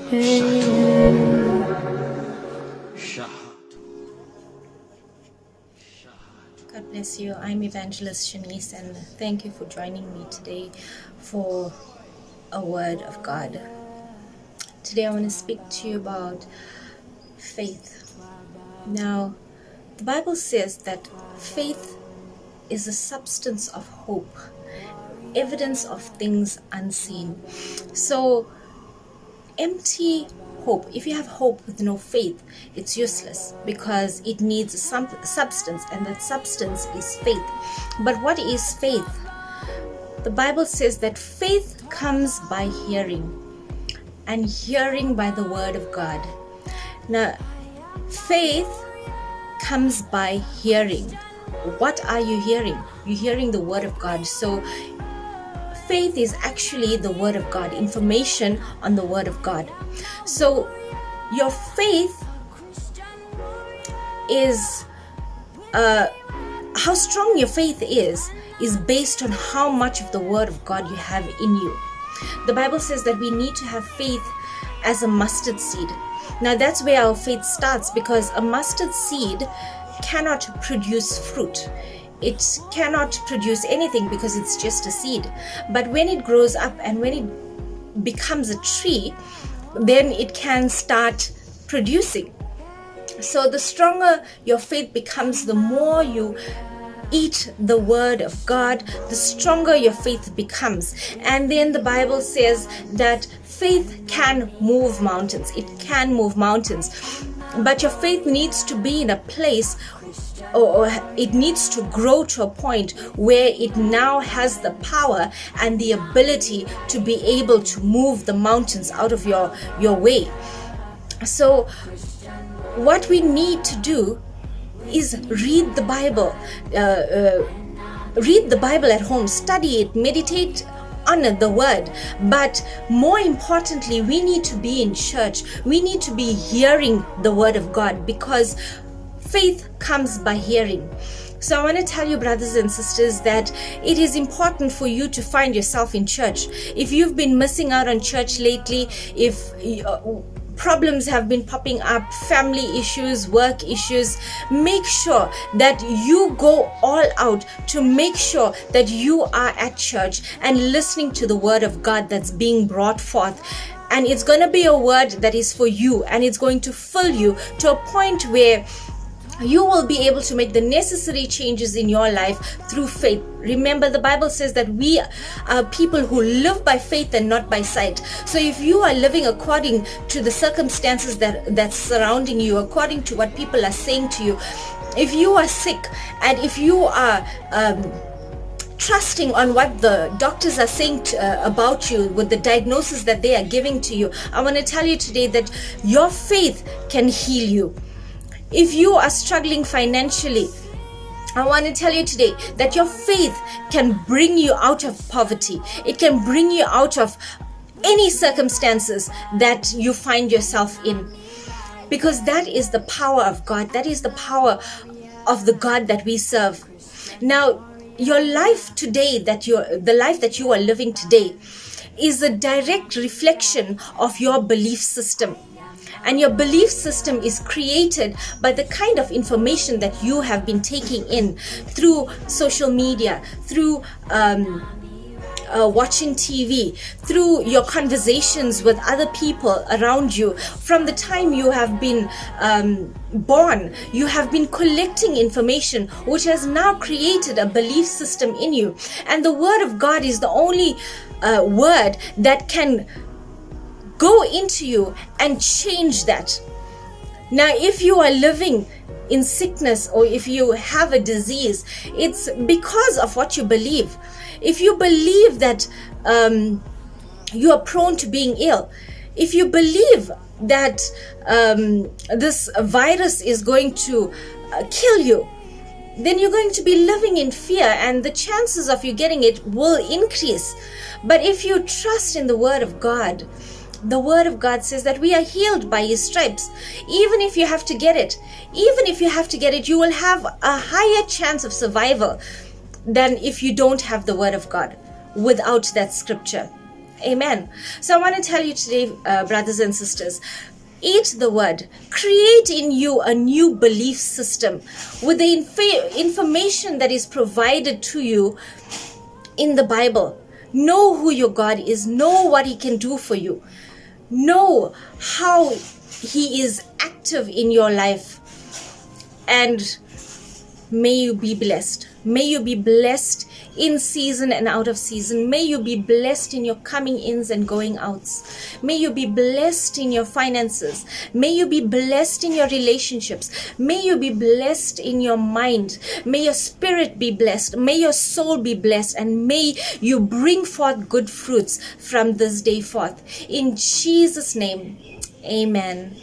God bless you. I'm Evangelist Shanice, and thank you for joining me today for a word of God. Today I want to speak to you about faith. Now, the Bible says that faith is the substance of hope, evidence of things unseen. So, empty hope, if you have hope with no faith, it's useless because it needs some substance, and that substance is faith. But what is faith? The Bible says that faith comes by hearing, and hearing by the word of God. Now, faith comes by hearing. What are you hearing? You're hearing the word of God. So faith is actually the word of God, information on the word of God. So your faith is, how strong your faith is based on how much of the word of God you have in you. The Bible says that we need to have faith as a mustard seed. Now that's where our faith starts, because a mustard seed cannot produce fruit. It cannot produce anything because it's just a seed. But when it grows up and when it becomes a tree, then it can start producing. So the stronger your faith becomes, the more you eat the word of God, the stronger your faith becomes. And then the Bible says that faith can move mountains. It can move mountains. But your faith needs to be in a place, or it needs to grow to a point where it now has the power and the ability to be able to move the mountains out of your way. So what we need to do is read the Bible. Read the Bible at home, study it, meditate on the word. But more importantly, we need to be in church. We need to be hearing the word of God, because faith comes by hearing. So I want to tell you, brothers and sisters, that it is important for you to find yourself in church. If you've been missing out on church lately, if problems have been popping up, family issues, work issues, make sure that you go all out to make sure that you are at church and listening to the word of God that's being brought forth. And it's going to be a word that is for you, and it's going to fill you to a point where you will be able to make the necessary changes in your life through faith. Remember, the Bible says that we are people who live by faith and not by sight. So if you are living according to the circumstances that's surrounding you, according to what people are saying to you, if you are sick and if you are trusting on what the doctors are saying about you with the diagnosis that they are giving to you, I want to tell you today that your faith can heal you. If you are struggling financially, I want to tell you today that your faith can bring you out of poverty. It can bring you out of any circumstances that you find yourself in, because that is the power of God. That is the power of the God that we serve. Now, your life today, the life that you are living today, is a direct reflection of your belief system. And your belief system is created by the kind of information that you have been taking in through social media, through watching TV, through your conversations with other people around you. From the time you have been born, you have been collecting information, which has now created a belief system in you. And the word of God is the only word that can go into you and change that. Now, if you are living in sickness, or if you have a disease, it's because of what you believe. If you believe that you are prone to being ill, if you believe that this virus is going to kill you, then you're going to be living in fear, and the chances of you getting it will increase. But if you trust in the word of God, the word of God says that we are healed by his stripes. Even if you have to get it, you will have a higher chance of survival than if you don't have the word of God without that scripture. Amen. So I want to tell you today, brothers and sisters, eat the word. Create in you a new belief system with the information that is provided to you in the Bible. Know who your God is. Know what he can do for you. Know how he is active in your life. And may you be blessed. May you be blessed in season and out of season. May you be blessed in your coming ins and going outs. May you be blessed in your finances. May you be blessed in your relationships. May you be blessed in your mind. May your spirit be blessed. May your soul be blessed. And may you bring forth good fruits from this day forth. In Jesus' name, amen.